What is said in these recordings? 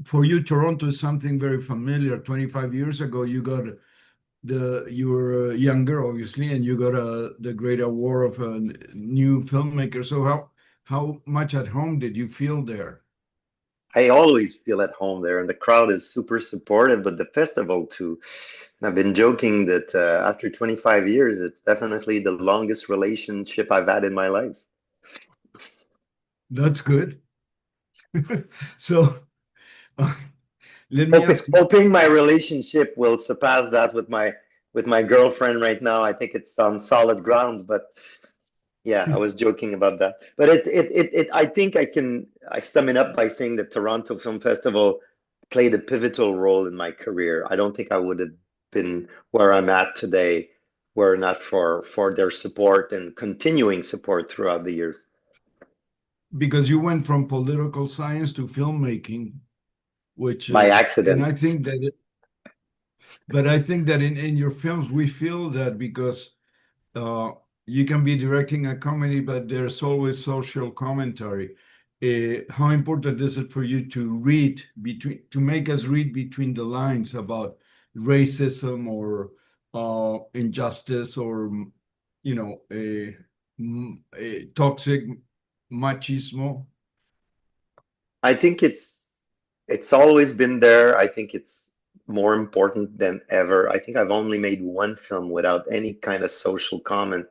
For you, Toronto is something very familiar. 25 years ago, you were younger, obviously, and you got the great award of a new filmmaker. So how much at home did you feel there? I always feel at home there, and the crowd is super supportive, but the festival too. And I've been joking that after 25 years, it's definitely the longest relationship I've had in my life. That's good. So uh, let me ask you. Hoping my relationship will surpass that with my girlfriend right now. I think it's on solid grounds, but yeah, I was joking about that. But I think I sum it up by saying that Toronto Film Festival played a pivotal role in my career. I don't think I would have been where I'm at today were it not for their support and continuing support throughout the years. Because you went from political science to filmmaking, which By and accident. I think that in your films we feel that because uh, you can be directing a comedy, but there's always social commentary. How important is it for you to make us read between the lines about racism or injustice or a toxic machismo? I think it's always been there. I think it's more important than ever. I think I've only made one film without any kind of social comment,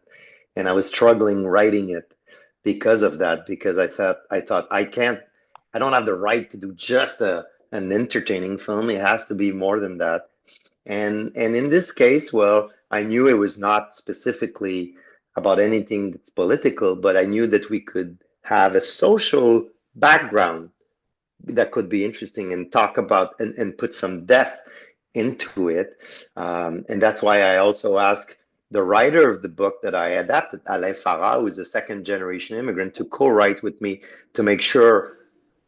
and I was struggling writing it because of that, because I thought I don't have the right to do just a an entertaining film. It has to be more than that. And in this case, well, I knew it was not specifically about anything that's political, but I knew that we could have a social background that could be interesting and talk about and put some depth into it. And that's why I also asked the writer of the book that I adapted, Alain, who is a second generation immigrant, to co-write with me to make sure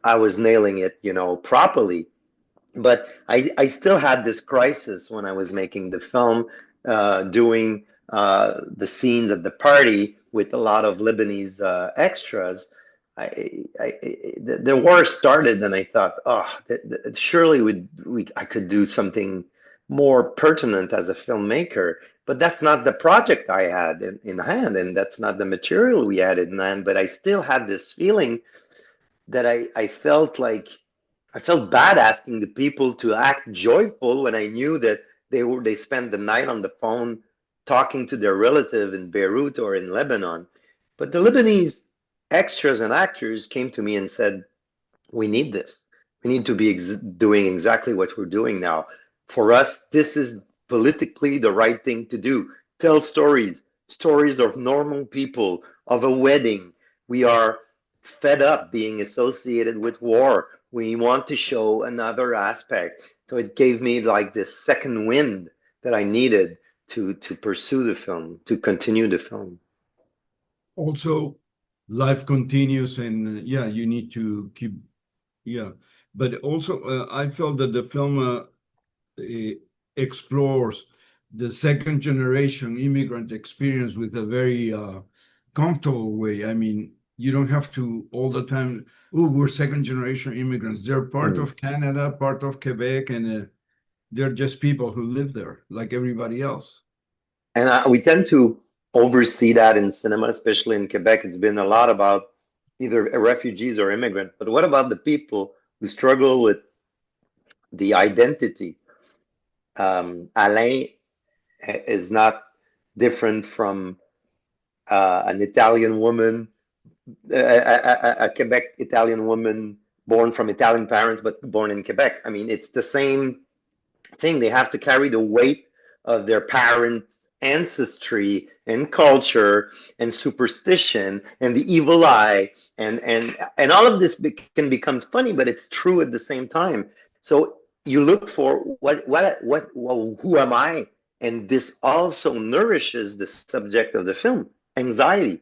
I was nailing it, properly. But I still had this crisis when I was making the film, doing the scenes at the party with a lot of Lebanese extras. The war started, and I thought, oh, surely I could do something more pertinent as a filmmaker. But that's not the project I had in hand, and that's not the material we had in hand. But I still had this feeling that I felt like I felt bad asking the people to act joyful when I knew that they spent the night on the phone talking to their relative in Beirut or in Lebanon. But the Lebanese extras and actors came to me and said, "We need this. We need to be doing exactly what we're doing now. For us, this is politically the right thing to do. Tell stories, stories of normal people, of a wedding. We are fed up being associated with war. We want to show another aspect." So it gave me like this second wind that I needed to pursue the film, to continue the film. Also, life continues, and yeah, you need to keep, yeah. But also, I felt that the film eh, explores the second generation immigrant experience with a very comfortable way. I mean, you don't have to all the time, oh, we're second generation immigrants. They're part Mm. of Canada, part of Quebec, and they're just people who live there like everybody else. And we tend to oversee that in cinema, especially in Quebec. It's been a lot about either refugees or immigrants. But what about the people who struggle with the identity? Alain is not different from an Italian woman, a Quebec Italian woman born from Italian parents but born in Quebec. I mean, it's the same thing. They have to carry the weight of their parents' ancestry and culture and superstition and the evil eye and all of this can become funny, but it's true at the same time. So you look for well, who am I? And this also nourishes the subject of the film, anxiety.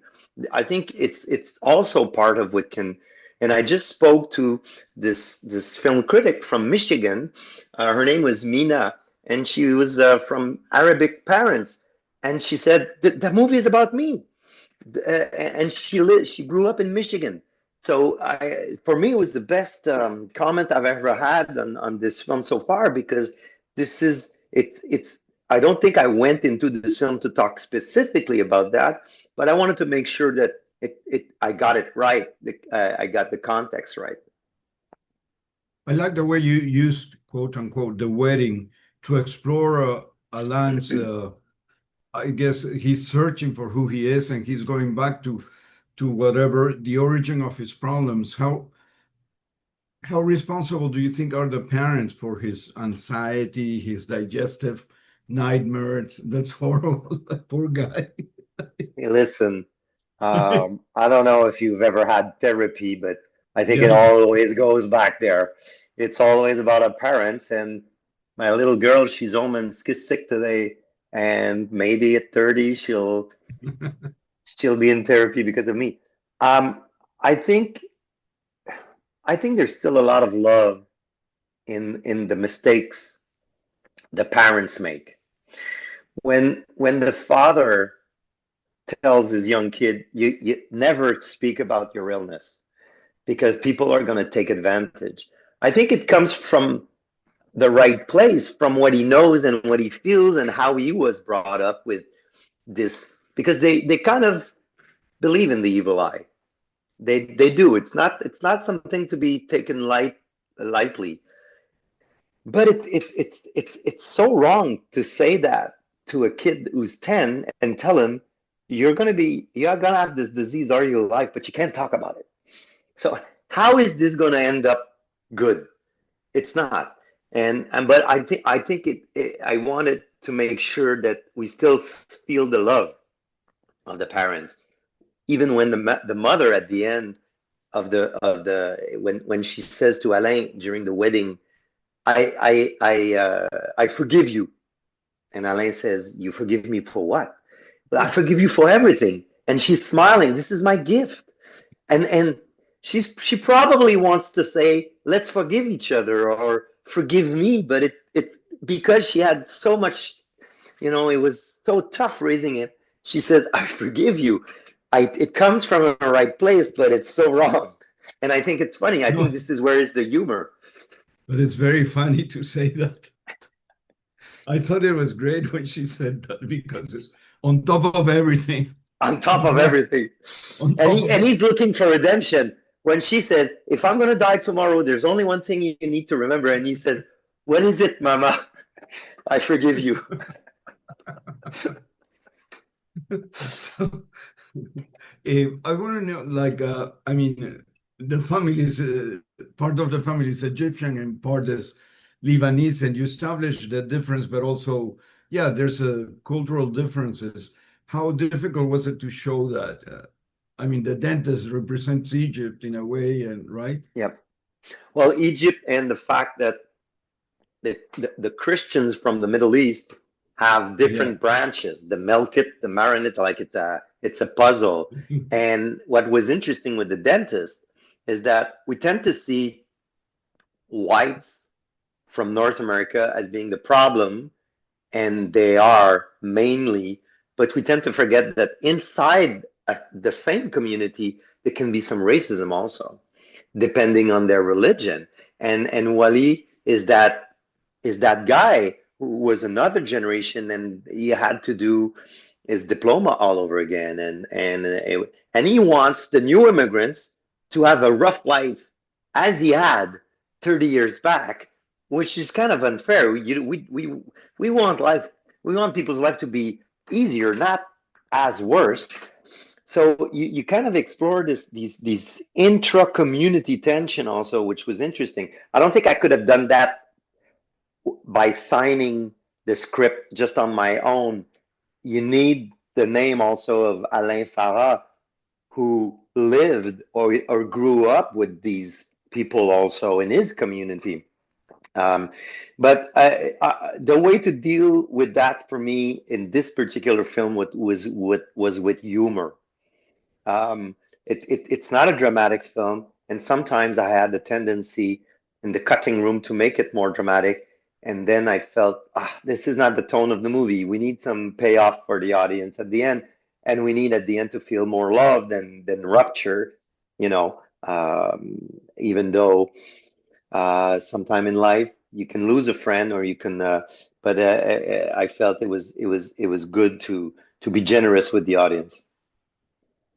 I think it's also part of what can. And I just spoke to this film critic from Michigan. Her name was Mina, and she was from Arabic parents. And she said the movie is about me. And she grew up in Michigan, So for me, it was the best comment I've ever had on this film so far, because this is it's. I don't think I went into this film to talk specifically about that, but I wanted to make sure that I got it right. I got the context right. I like the way you used, quote unquote, the wedding to explore Alain's, I guess he's searching for who he is and he's going back to whatever the origin of his problems. How responsible do you think are the parents for his anxiety, his digestive nightmares? That's horrible. Poor guy. Hey, listen, I don't know if you've ever had therapy, but I think it Yeah. always goes back there. It's always about our parents. And my little girl, she's home and sick today, and maybe at 30 she'll be in therapy because of me. Um, I think I think there's still a lot of love in the mistakes the parents make. When the father tells his young kid, you never speak about your illness because people are going to take advantage. I think it comes from the right place, from what he knows and what he feels and how he was brought up with this, because they kind of believe in the evil eye. They do. It's not something to be taken lightly. But it's so wrong to say that to a kid who's 10 and tell him you're gonna have this disease all your life, but you can't talk about it. So how is this gonna end up good? It's not. And but I think I wanted to make sure that we still feel the love of the parents, even when the mother at the end of the when she says to Alain during the wedding, I forgive you. And Alain says, "You forgive me for what?" "Well, I forgive you for everything." And she's smiling. "This is my gift." And she probably wants to say, "Let's forgive each other," or "Forgive me," but it's because she had so much, it was so tough raising it. She says, "I forgive you." It comes from a right place, but it's so wrong. And I think it's funny. I think No, this is where is the humor. but it's very funny to say that. I thought it was great when she said that because it's on top of everything. On top of Yeah, everything. on And top he of and it. he's looking for redemption. When she says, "If I'm gonna die tomorrow, there's only one thing you need to remember," and he says, "What is it, Mama?" "I forgive you." So, I want to know, like, I mean, the family is part of the family is Egyptian and part is Lebanese, and you establish the difference, but also, yeah, there's a cultural differences. How difficult was it to show that? I mean, the dentist represents Egypt in a way, and right? Yep. Well, Egypt and the fact that the Christians from the Middle East have Yeah. different branches, the Melkite, the Maronite, like it's a puzzle. And what was interesting with the dentist is that we tend to see whites from North America as being the problem, and they are mainly, but we tend to forget that inside the same community, there can be some racism also, depending on their religion. And Wally is that guy who was another generation, and he had to do his diploma all over again, and he wants the new immigrants to have a rough life as he had 30 years back, which is kind of unfair. We want life, we want people's life to be easier, not as worse. So you kind of explore these intra-community tension also, which was interesting. I don't think I could have done that by signing the script just on my own. You need the name also of Alain Farah, who lived or grew up with these people also in his community. Um, but the way to deal with that for me in this particular film was with humor. Um, it's not a dramatic film, and sometimes I had the tendency in the cutting room to make it more dramatic, and then I felt, this is not the tone of the movie. We need some payoff for the audience at the end, and we need at the end to feel more love than rupture, you know. Even though sometime in life you can lose a friend or you can, but I felt it was good to be generous with the audience.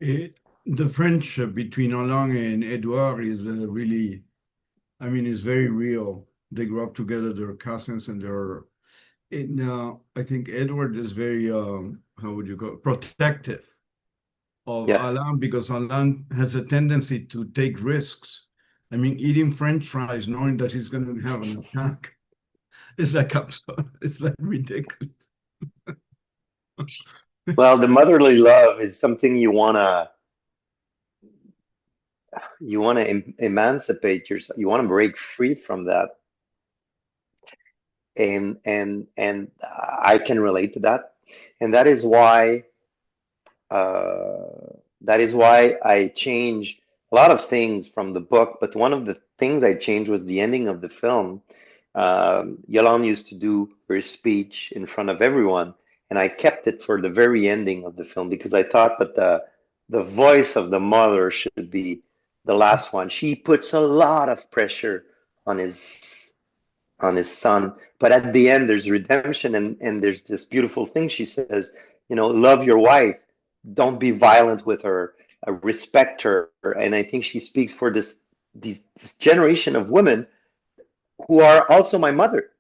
The friendship between Alain and Édouard is really, I mean, it's very real. They grew up together, they're cousins, and I think Edward is very, how would you call it, protective of Yes. Alain because Alain has a tendency to take risks. I mean, eating French fries knowing that he's going to have an attack is like absurd. It's like ridiculous. Well, the motherly love is something you wanna emancipate yourself. You want to break free from that, and I can relate to that, and that is why I changed a lot of things from the book. But one of the things I changed was the ending of the film. Yolande used to do her speech in front of everyone, and I kept it for the very ending of the film because I thought that the voice of the mother should be the last one. She puts a lot of pressure on his son, but at the end there's redemption, and there's this beautiful thing she says, love your wife, don't be violent with her, respect her. And I think she speaks for this generation of women who are also my mother.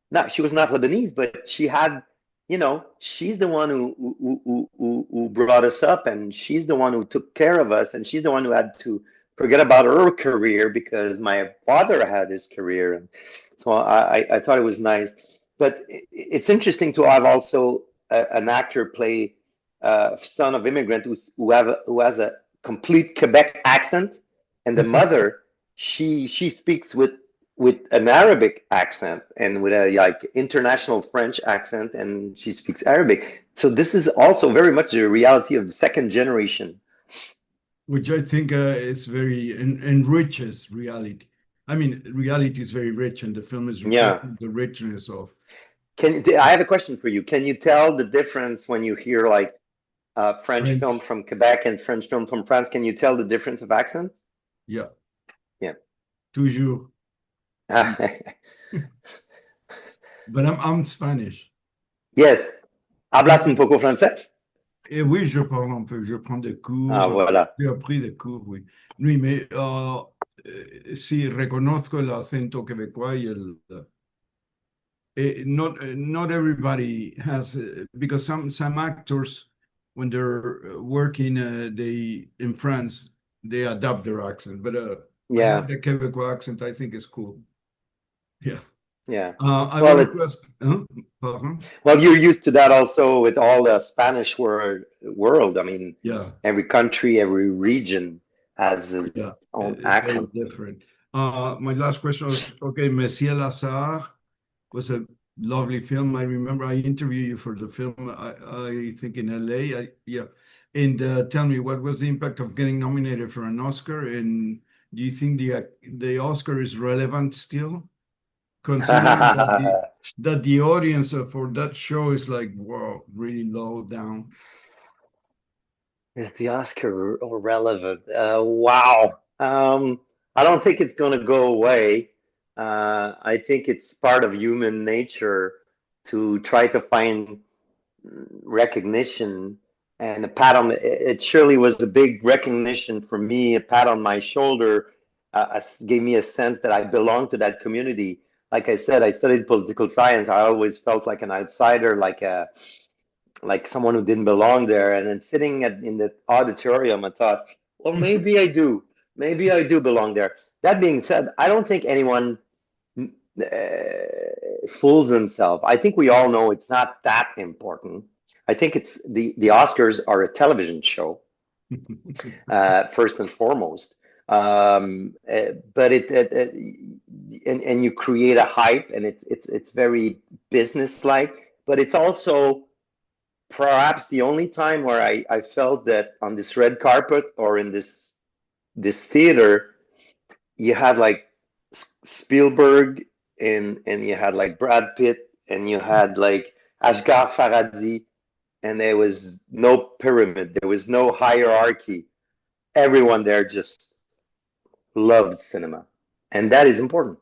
Not She was not Lebanese, but she's the one who brought us up, and she's the one who took care of us, and she's the one who had to forget about her career because my father had his career. And so I thought it was nice. But it's interesting to have also an actor play son of immigrant who has a complete Quebec accent, and the mother, she speaks with an Arabic accent and with a like international French accent, and she speaks Arabic. So this is also very much the reality of the second generation. Which I think is very enriches reality. I mean, reality is very rich, and the film is Yeah. reflecting the richness of I have a question for you. Can you tell the difference when you hear like French film French. from Quebec and French film from France? Can you tell the difference of accent? Yeah, Yeah. toujours. Oui. But I'm Spanish. Yes. Hablas un Et, poco francés? et oui, je parle un peu. Je prends des Ah, cours. voilà. J'ai appris des cours, oui. Oui, mais sí, reconozco el acento quebecois y not everybody has because some actors when they're working they in France they adapt their accent, but I like Yeah. the Quebecois accent. I think it's cool. Yeah. Yeah. I Well, wanted to ask, huh? Pardon? you're used to that also with all the Spanish world. I mean, Yeah, every country, every region has yeah, its own it's very accent. different. My last question was okay. Monsieur Lazare was a lovely film. I remember I interviewed you for the film. I think in LA. Yeah, and tell me what was the impact of getting nominated for an Oscar, and do you think the Oscar is relevant still, considering that the audience for that show is like wow, really low down. Is the Oscar relevant? Wow. I don't think it's going to go away. I think it's part of human nature to try to find recognition, and a pat on it surely was a big recognition for me. A pat on my shoulder gave me a sense that I belong to that community. Like I said, I studied political science. I always felt like an outsider, like someone who didn't belong there. And then sitting in the auditorium, I thought, well, maybe I do belong there. That being said, I don't think anyone fools himself. I think we all know it's not that important. I think it's the Oscars are a television show, first and foremost. But and you create a hype, and it's very business-like. But it's also perhaps the only time where I felt that on this red carpet or in this theater, you had like Spielberg, and you had like Brad Pitt, and you had like Ashgar Farhadi, and there was no pyramid, there was no hierarchy. everyone there just loved cinema, and that is important.